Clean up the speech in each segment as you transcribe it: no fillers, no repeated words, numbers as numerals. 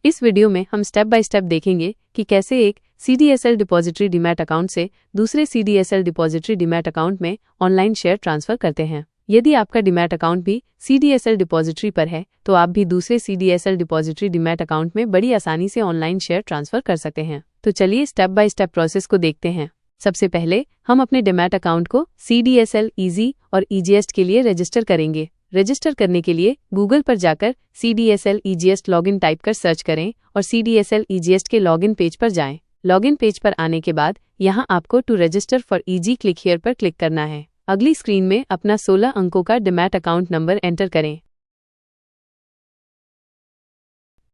इस वीडियो में हम स्टेप बाय स्टेप देखेंगे कि कैसे एक CDSL डिपॉजिटरी डीमैट अकाउंट से दूसरे CDSL डिपॉजिटरी डीमैट अकाउंट में ऑनलाइन शेयर ट्रांसफर करते हैं। यदि आपका डीमैट अकाउंट भी CDSL डिपॉजिटरी पर है तो आप भी दूसरे CDSL डिपॉजिटरी डीमैट अकाउंट में बड़ी आसानी से ऑनलाइन शेयर ट्रांसफर कर सकते हैं। तो चलिए स्टेप बाय स्टेप प्रोसेस को देखते हैं। सबसे पहले हम अपने डीमैट अकाउंट को CDSL ईजी और ईजीएस्ट के लिए रजिस्टर करेंगे। रजिस्टर करने के लिए गूगल पर जाकर CDSL ईजीएस्ट लॉगिन टाइप कर सर्च करें और CDSL ईजीएस्ट के लॉगिन पेज पर जाएं। लॉगिन पेज पर आने के बाद यहां आपको to register for easy click here पर क्लिक करना है। अगली स्क्रीन में अपना 16 अंकों का डीमैट अकाउंट नंबर एंटर करें।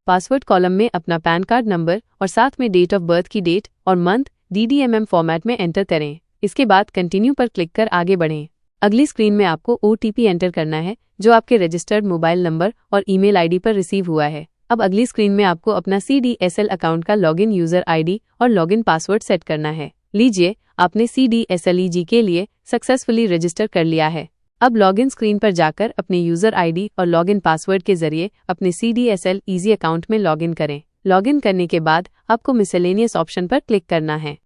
पासवर्ड कॉलम में अपना पैन कार्ड नंबर और साथ में डेट ऑफ बर्थ की डेट और मंथ DDMM फॉर्मेट में एंटर करें। इसके बाद कंटिन्यू पर क्लिक कर आगे बढ़ें। अगली स्क्रीन में आपको OTP एंटर करना है जो आपके रजिस्टर्ड मोबाइल नंबर और ईमेल आईडी पर रिसीव हुआ है। अब अगली स्क्रीन में आपको अपना CDSL अकाउंट का लॉगिन यूजर आईडी और लॉगिन पासवर्ड सेट करना है। लीजिए, आपने CDSL ईजी के लिए सक्सेसफुली रजिस्टर कर लिया है। अब लॉगिन स्क्रीन पर जाकर अपने यूजर आईडी और लॉगिन पासवर्ड के जरिए अपने CDSL ईजी अकाउंट में लॉगिन करें। लॉगिन करने के बाद आपको मिसलेनियस ऑप्शन पर क्लिक करना है।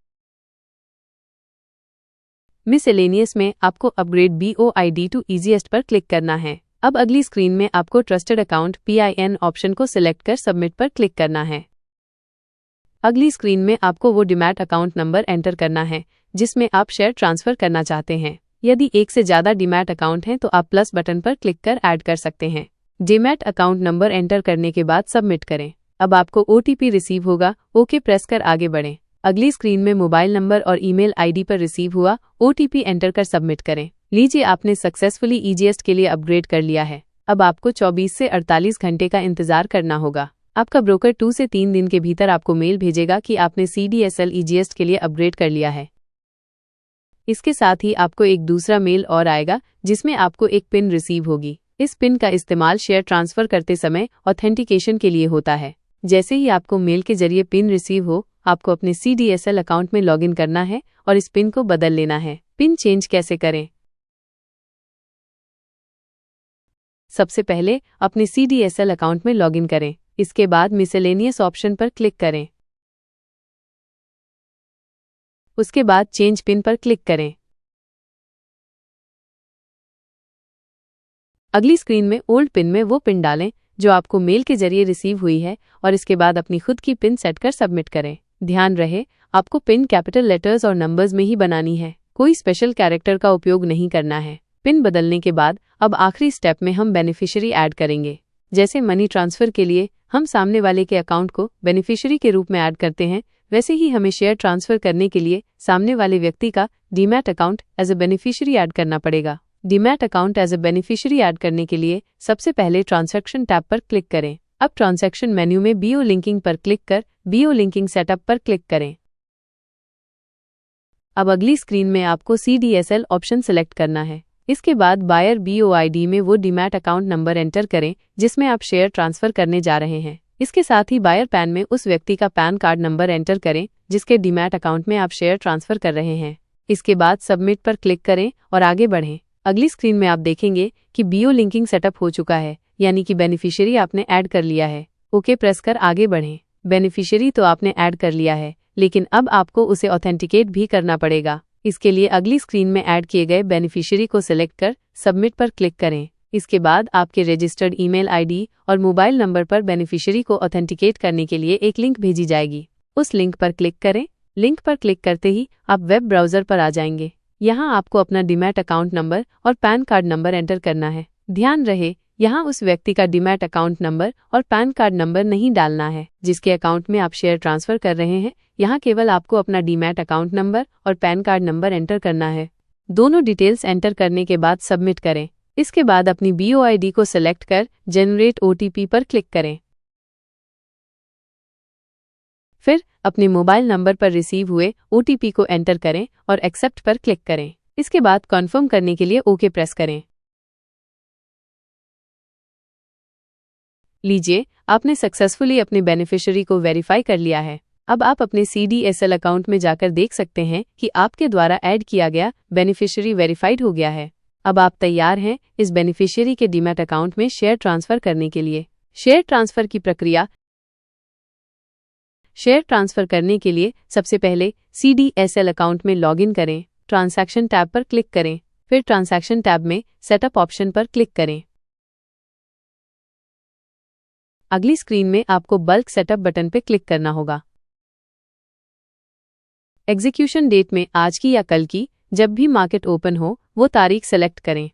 मिसलेनियस में आपको अपग्रेड BOID टू ईजीएस्ट पर क्लिक करना है। अब अगली स्क्रीन में आपको ट्रस्टेड अकाउंट PIN ऑप्शन को सिलेक्ट कर सबमिट पर क्लिक करना है। अगली स्क्रीन में आपको वो डीमैट अकाउंट नंबर एंटर करना है जिसमें आप शेयर ट्रांसफर करना चाहते हैं। यदि एक से ज़्यादा डीमैट अकाउंट हैं तो आप प्लस बटन पर क्लिक कर ऐड कर सकते हैं। डीमैट अकाउंट नंबर एंटर करने के बाद सबमिट करें। अब आपको OTP रिसीव होगा, ओके प्रेस कर आगे बढ़ें। अगली स्क्रीन में मोबाइल नंबर और ईमेल आईडी पर रिसीव हुआ OTP एंटर कर सबमिट करें। लीजिए, आपने सक्सेसफुली ईजीएस्ट के लिए अपग्रेड कर लिया है। अब आपको 24 से 48 घंटे का इंतजार करना होगा। आपका ब्रोकर 2 से 3 दिन के भीतर आपको मेल भेजेगा कि आपने CDSL ईजीएस्ट के लिए अपग्रेड कर लिया है। इसके साथ ही आपको एक दूसरा मेल और आएगा जिसमें आपको एक पिन रिसीव होगी। इस पिन का इस्तेमाल शेयर ट्रांसफर करते समय ऑथेंटिकेशन के लिए होता है। जैसे ही आपको मेल के जरिए पिन रिसीव हो, आपको अपने CDSL अकाउंट में लॉगिन करना है और इस पिन को बदल लेना है। पिन चेंज कैसे करें? सबसे पहले अपने CDSL अकाउंट में लॉगिन करें। इसके बाद मिसलेनियस ऑप्शन पर क्लिक करें। उसके बाद चेंज पिन पर क्लिक करें। अगली स्क्रीन में ओल्ड पिन में वो पिन डालें जो आपको मेल के जरिए रिसीव हुई है और इसके बाद अपनी खुद की पिन सेट कर सबमिट करें। ध्यान रहे, आपको पिन कैपिटल लेटर्स और नंबर्स में ही बनानी है, कोई स्पेशल कैरेक्टर का उपयोग नहीं करना है। पिन बदलने के बाद अब आखिरी स्टेप में हम बेनिफिशियरी ऐड करेंगे। जैसे मनी ट्रांसफर के लिए हम सामने वाले के अकाउंट को बेनिफिशियरी के रूप में ऐड करते हैं, वैसे ही हमें शेयर ट्रांसफर करने के लिए सामने वाले व्यक्ति का demat account as a beneficiary add करना पड़ेगा। Demat account as a beneficiary add करने के लिए सबसे पहले ट्रांजैक्शन टैब पर क्लिक करें। अब ट्रांजैक्शन मेन्यू में BO लिंकिंग पर क्लिक कर BO लिंकिंग सेटअप पर क्लिक करें। अब अगली स्क्रीन में आपको CDSL ऑप्शन सिलेक्ट करना है। इसके बाद बायर BOID में वो डीमैट अकाउंट नंबर एंटर करें जिसमें आप शेयर ट्रांसफर करने जा रहे हैं। इसके साथ ही बायर पैन में उस व्यक्ति का पैन कार्ड नंबर एंटर करें जिसके डीमैट अकाउंट में आप शेयर ट्रांसफर कर रहे हैं। इसके बाद सबमिट पर क्लिक करें और आगे बढ़ें। अगली स्क्रीन में आप देखेंगे कि BO लिंकिंग सेटअप हो चुका है, यानी कि बेनिफिशियरी आपने ऐड कर लिया है। ओके प्रेस कर आगे बढ़ें। बेनिफिशियरी तो आपने ऐड कर लिया है, लेकिन अब आपको उसे ऑथेंटिकेट भी करना पड़ेगा। इसके लिए अगली स्क्रीन में ऐड किए गए बेनिफिशियरी को सिलेक्ट कर सबमिट पर क्लिक करें। इसके बाद आपके रजिस्टर्ड ईमेल आईडी और मोबाइल नंबर पर बेनिफिशियरी को ऑथेंटिकेट करने के लिए एक लिंक भेजी जाएगी। उस लिंक पर क्लिक करें। लिंक पर क्लिक करते ही आप वेब ब्राउज़र पर आ जाएंगे। यहाँ आपको अपना डीमैट अकाउंट नंबर और पैन कार्ड नंबर एंटर करना है। ध्यान रहे, यहाँ उस व्यक्ति का डीमैट अकाउंट नंबर और पैन कार्ड नंबर नहीं डालना है जिसके अकाउंट में आप शेयर ट्रांसफर कर रहे हैं। यहाँ केवल आपको अपना डीमैट अकाउंट नंबर और पैन कार्ड नंबर एंटर करना है। दोनों डिटेल्स एंटर करने के बाद सबमिट करें। इसके बाद अपनी BOID को सिलेक्ट कर जनरेट OTP पर क्लिक करें। फिर अपने मोबाइल नंबर पर रिसीव हुए OTP को एंटर करें और एक्सेप्ट पर क्लिक करें। इसके बाद कन्फर्म करने के लिए ओके प्रेस करें। लीजिए, आपने सक्सेसफुली अपने बेनिफिशियरी को वेरीफाई कर लिया है। अब आप अपने CDSL अकाउंट में जाकर देख सकते हैं कि आपके द्वारा ऐड किया गया बेनिफिशियरी वेरीफाइड हो गया है। अब आप तैयार हैं इस बेनिफिशियरी के डीमैट अकाउंट में शेयर ट्रांसफर करने के लिए। शेयर ट्रांसफर की प्रक्रिया शेयर ट्रांसफर करने के लिए सबसे पहले CDSL अकाउंट में लॉगिन करें। ट्रांजैक्शन टैब पर क्लिक करें, फिर ट्रांजैक्शन टैब में सेटअप ऑप्शन पर क्लिक करें। अगली स्क्रीन में आपको बल्क सेटअप बटन पर क्लिक करना होगा। एग्जीक्यूशन डेट में आज की या कल की, जब भी मार्केट ओपन हो वो तारीख सेलेक्ट करें।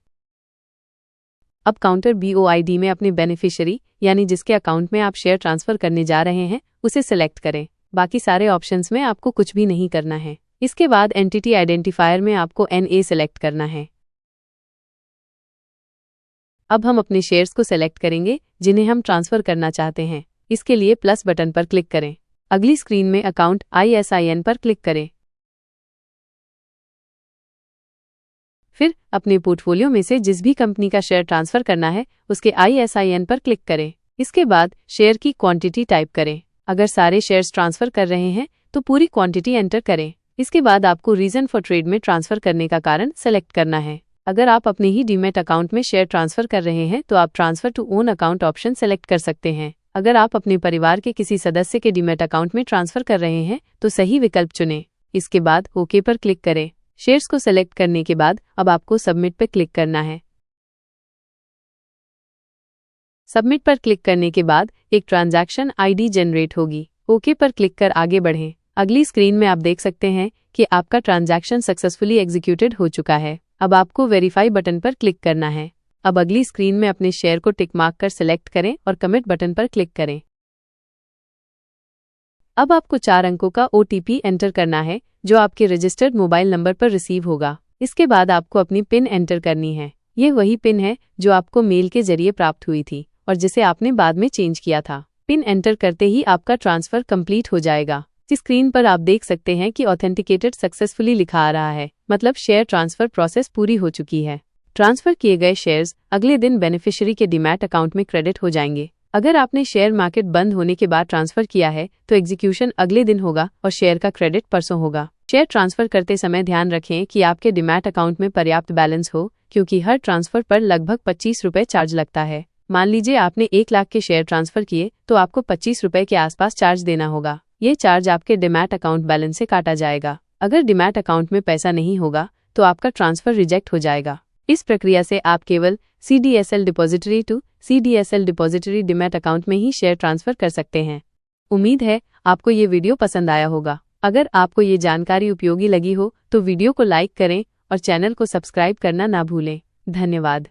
अब काउंटर BOID में अपने बेनिफिशियरी यानी जिसके अकाउंट में आप शेयर ट्रांसफर करने जा रहे हैं उसे सेलेक्ट करें। बाकी सारे ऑप्शंस में आपको कुछ भी नहीं करना है। इसके बाद एंटिटी आइडेंटिफायर में आपको NA सेलेक्ट करना है। अब हम अपने शेयर्स को सेलेक्ट करेंगे जिन्हें हम ट्रांसफर करना चाहते हैं। इसके लिए प्लस बटन पर क्लिक करें। अगली स्क्रीन में अकाउंट ISIN पर क्लिक करें। फिर अपने पोर्टफोलियो में से जिस भी कंपनी का शेयर ट्रांसफर करना है उसके ISIN पर क्लिक करें। इसके बाद शेयर की क्वांटिटी टाइप करें। अगर सारे शेयर्स ट्रांसफर कर रहे हैं तो पूरी क्वांटिटी एंटर करें। इसके बाद आपको रीजन फॉर ट्रेड में ट्रांसफर करने का कारण सेलेक्ट करना है। अगर आप अपने ही डीमैट अकाउंट में शेयर ट्रांसफर कर रहे हैं तो आप transfer to own account option select कर सकते हैं। अगर आप अपने परिवार के किसी सदस्य के डीमैट अकाउंट में ट्रांसफर कर रहे हैं तो सही विकल्प चुनें। इसके बाद ओके पर क्लिक करें। शेयर्स को सेलेक्ट करने के बाद अब आपको सबमिट पर क्लिक करना है। सबमिट पर क्लिक करने के बाद एक ट्रांजैक्शन ID जनरेट होगी। ओके पर क्लिक कर आगे बढ़ें। अगली स्क्रीन में आप देख सकते हैं कि आपका ट्रांजैक्शन सक्सेसफुली एग्जीक्यूटेड हो चुका है। अब आपको वेरीफाई बटन पर क्लिक करना है। अब अगली स्क्रीन में अपने शेयर को टिक मार्क कर सिलेक्ट करें और कमिट बटन पर क्लिक करें। अब आपको 4 अंकों का OTP एंटर करना है जो आपके रजिस्टर्ड मोबाइल नंबर पर रिसीव होगा। इसके बाद आपको अपनी पिन एंटर करनी है। यह वही पिन है जो आपको मेल के जरिए प्राप्त हुई थी और जिसे आपने बाद में चेंज किया था। पिन एंटर करते ही आपका ट्रांसफर कंप्लीट हो जाएगा। इस स्क्रीन पर आप देख सकते हैं कि ऑथेंटिकेटेड सक्सेसफुली लिखा आ रहा है, मतलब शेयर ट्रांसफर प्रोसेस पूरी हो चुकी है। ट्रांसफर किए गए शेयर्स अगले दिन बेनिफिशियरी के डीमैट अकाउंट में क्रेडिट हो जाएंगे। अगर आपने शेयर मार्केट बंद होने के बाद ट्रांसफर किया है तो एग्जीक्यूशन अगले दिन होगा और शेयर का क्रेडिट परसों होगा। शेयर ट्रांसफर करते समय ध्यान रखें कि आपके डीमैट अकाउंट में पर्याप्त बैलेंस हो, क्योंकि हर ट्रांसफर पर लगभग 25 रुपये चार्ज लगता है। मान लीजिए आपने 1 लाख के शेयर ट्रांसफर किए तो आपको 25 रुपये के आसपास चार्ज देना होगा। ये चार्ज आपके डीमैट अकाउंट बैलेंस से काटा जाएगा। अगर डीमैट अकाउंट में पैसा नहीं होगा तो आपका ट्रांसफर रिजेक्ट हो जाएगा। इस प्रक्रिया से आप केवल CDSL depository to CDSL depository demat account में ही शेयर ट्रांसफर कर सकते हैं। उम्मीद है आपको ये वीडियो पसंद आया होगा। अगर आपको ये जानकारी उपयोगी लगी हो तो वीडियो को लाइक करें और चैनल को सब्सक्राइब करना ना भूलें। धन्यवाद।